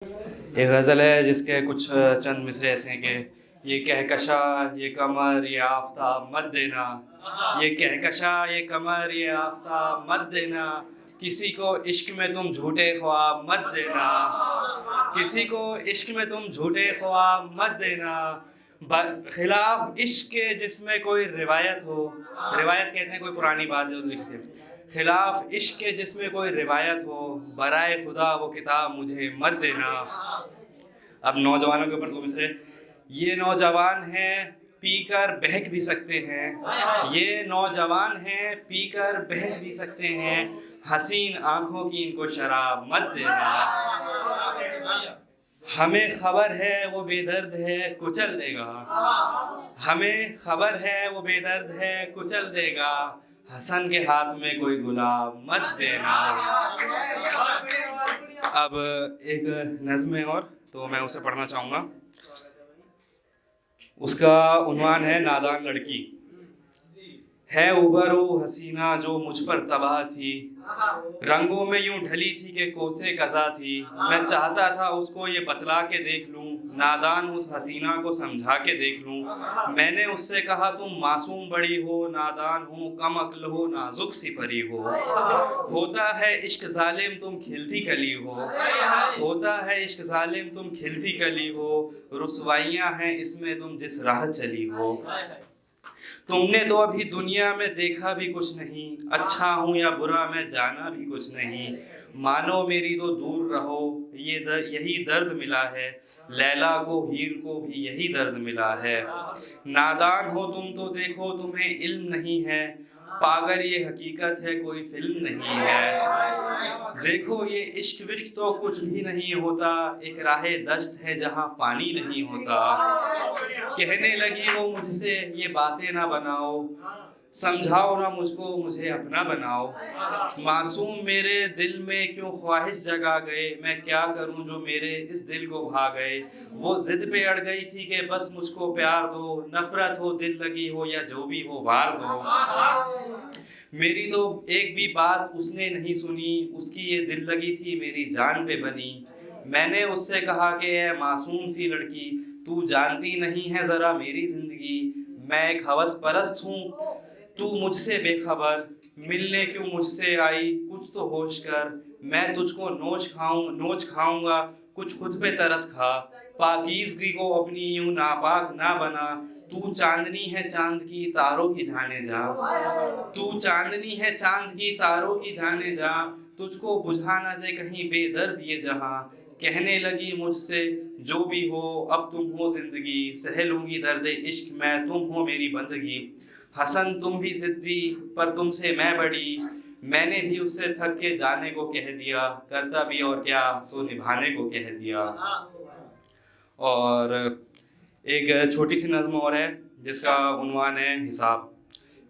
ایک غزل ہے جس کے کچھ چند مصرے ایسے ہیں کہ یہ کہکشا یہ کمر یہ آفتاب مت دینا، یہ کہکشا یہ کمر یہ آفتاب مت دینا، کسی کو عشق میں تم جھوٹے خواب مت دینا، کسی کو عشق میں تم جھوٹے خواب مت دینا، خلاف عشق کے جس میں کوئی روایت ہو، روایت کہتے ہیں کوئی پرانی بات جو لکھتے ہیں، خلاف عشق کے جس میں کوئی روایت ہو، برائے خدا وہ کتاب مجھے مت دینا۔ اب نوجوانوں کے اوپر دو مصرے، یہ نوجوان ہیں پی کر بہک بھی سکتے ہیں، یہ نوجوان ہیں پی کر بہک بھی سکتے ہیں، حسین آنکھوں کی ان کو شراب مت دینا، ہمیں خبر ہے وہ بے درد ہے کچل دے گا، ہمیں خبر ہے وہ بے درد ہے کچل دے گا، حسن کے ہاتھ میں کوئی گلاب مت دینا۔ اب ایک نظم ہے اور تو میں اسے پڑھنا چاہوں گا، اس کا عنوان ہے نادان لڑکی۔ ہے اوبرو حسینہ جو مجھ پر تباہ تھی، رنگوں میں یوں ڈھلی تھی کہ کوسے قضا تھی، میں چاہتا تھا اس کو یہ بتلا کے دیکھ لوں، نادان اس حسینہ کو سمجھا کے دیکھ لوں، میں نے اس سے کہا تم معصوم بڑی ہو، نادان ہو کم عقل ہو نازک سی پری ہو، ہوتا ہے عشق ظالم تم کھلتی کلی ہو، ہوتا ہے عشق ظالم تم کھلتی کلی ہو، رسوائیاں ہیں اس میں تم جس راہ چلی ہو، تم نے تو ابھی دنیا میں دیکھا بھی کچھ نہیں، اچھا ہوں یا برا میں جانا بھی کچھ نہیں، مانو میری تو دور رہو یہی درد ملا ہے، لیلا کو ہیر کو بھی یہی درد ملا ہے، نادان ہو تم تو دیکھو تمہیں علم نہیں ہے، پاگل یہ حقیقت ہے کوئی فلم نہیں ہے، دیکھو یہ عشق وشق تو کچھ بھی نہیں ہوتا، ایک راہ دشت ہے جہاں پانی نہیں ہوتا، کہنے لگی وہ مجھ سے یہ باتیں نہ بناؤ، سمجھاؤ نہ مجھ کو مجھے اپنا بناؤ، معصوم میرے دل میں کیوں خواہش جگا گئے، میں کیا کروں جو میرے اس دل کو بھا گئے، وہ ضد پہ اڑ گئی تھی کہ بس مجھ کو پیار دو، نفرت ہو دل لگی ہو یا جو بھی ہو وار دو، میری تو ایک بھی بات اس نے نہیں سنی، اس کی یہ دل لگی تھی میری جان پہ بنی، میں نے اس سے کہا کہ اے معصوم سی لڑکی تو جانتی نہیں ہے ذرا میری زندگی، میں ایک ہوس پرست ہوں تو مجھ سے بے خبر، ملنے کیوں مجھ سے آئی کچھ تو ہوش کر، میں تجھ کو نوچ کھاؤں گا کچھ خود پہ ترس کھا، پاکیزگی کو اپنی یوں ناپاک نہ بنا، تو چاندنی ہے چاند کی تاروں کی جانے جا، تو چاندنی ہے چاند کی تاروں کی جانے جا، تجھ کو بجھا نہ دے کہیں بے درد یہ جہاں، کہنے لگی مجھ سے جو بھی ہو اب تم ہو زندگی، سہہ لوں گی درد عشق میں تم ہو میری بندگی، حسن تم بھی ضدی پر تم سے میں بڑی، میں نے بھی اس سے تھک کے جانے کو کہہ دیا، کرتا بھی اور کیا سو نبھانے کو کہہ دیا۔ اور ایک چھوٹی سی نظم اور ہے جس کا عنوان ہے حساب،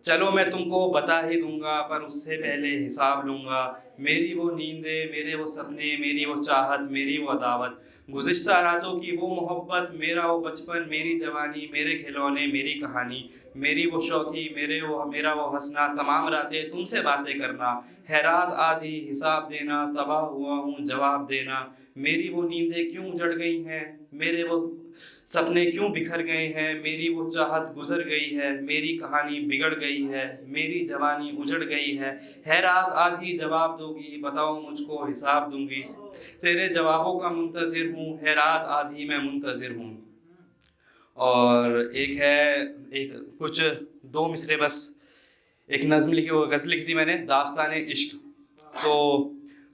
چلو میں تم کو بتا ہی دوں گا پر اس سے پہلے حساب لوں گا، میری وہ نیندیں میرے وہ سپنے میری وہ چاہت میری وہ عداوت، گزشتہ راتوں کی وہ محبت میرا وہ بچپن میری جوانی میرے کھلونے میری کہانی، میری وہ شوخی میرا وہ ہنسنا، تمام راتیں تم سے باتیں کرنا، ہے رات آدھی حساب دینا، تباہ ہوا ہوں جواب دینا، میری وہ نیندیں کیوں جڑ گئی ہیں، میرے وہ سپنے کیوں بکھر گئے ہیں، میری وہ چاہت گزر گئی ہے، میری کہانی بگڑ گئی ہے، میری جوانی اجڑ گئی ہے رات آدھی جواب دو گی بتاؤ مجھ کو حساب دوں گی، تیرے جوابوں کا منتظر ہوں ہے رات آدھی میں منتظر ہوں۔ اور ایک کچھ دو مصرے بس، ایک نظم لکھی وہ غزل لکھی تھی میں نے داستان عشق، تو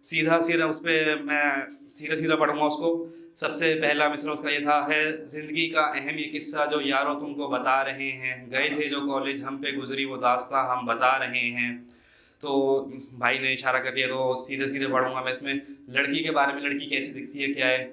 سیدھا اس پہ میں سیدھا پڑھوں گا اس کو۔ سب سے پہلا مصرع اس کا یہ تھا، ہے زندگی کا اہم یہ قصہ جو یارو تم کو بتا رہے ہیں، گئے تھے جو کالج ہم پہ گزری وہ داستاں ہم بتا رہے ہیں، تو بھائی نے اشارہ کر دیا تو سیدھے پڑھوں گا میں اس میں۔ لڑکی کے بارے میں، لڑکی کیسی دکھتی ہے کیا ہے،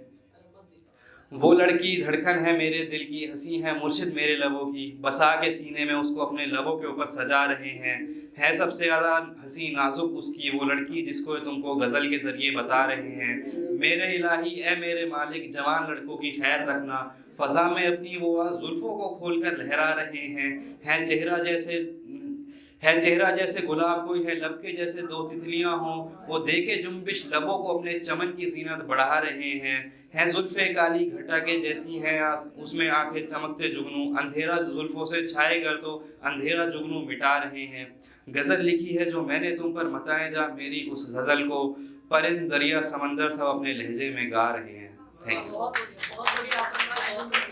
وہ لڑکی دھڑکن ہے میرے دل کی، ہنسی ہے مرشد میرے لبوں کی، بسا کے سینے میں اس کو اپنے لبوں کے اوپر سجا رہے ہیں، ہے سب سے زیادہ ہنسی نازک اس کی وہ لڑکی جس کو تم کو غزل کے ذریعے بتا رہے ہیں، میرے الہی اے میرے مالک جوان لڑکوں کی خیر رکھنا، فضا میں اپنی وہ زلفوں کو کھول کر لہرا رہے ہیں ہے چہرہ جیسے گلاب کوئی ہے لب کے جیسے دو تتلیاں ہوں، وہ دے کے جنبش لبوں کو اپنے چمن کی زینت بڑھا رہے ہیں زلفیں کالی گھٹا کے جیسی ہیں اس میں آنکھیں چمکتے جگنو، اندھیرا زلفوں سے چھائے گر تو اندھیرا جگنو مٹا رہے ہیں۔ غزل لکھی ہے جو میں نے تم پر متائے جا، میری اس غزل کو پرند دریا سمندر سب اپنے لہجے میں گا رہے ہیں۔ Thank you.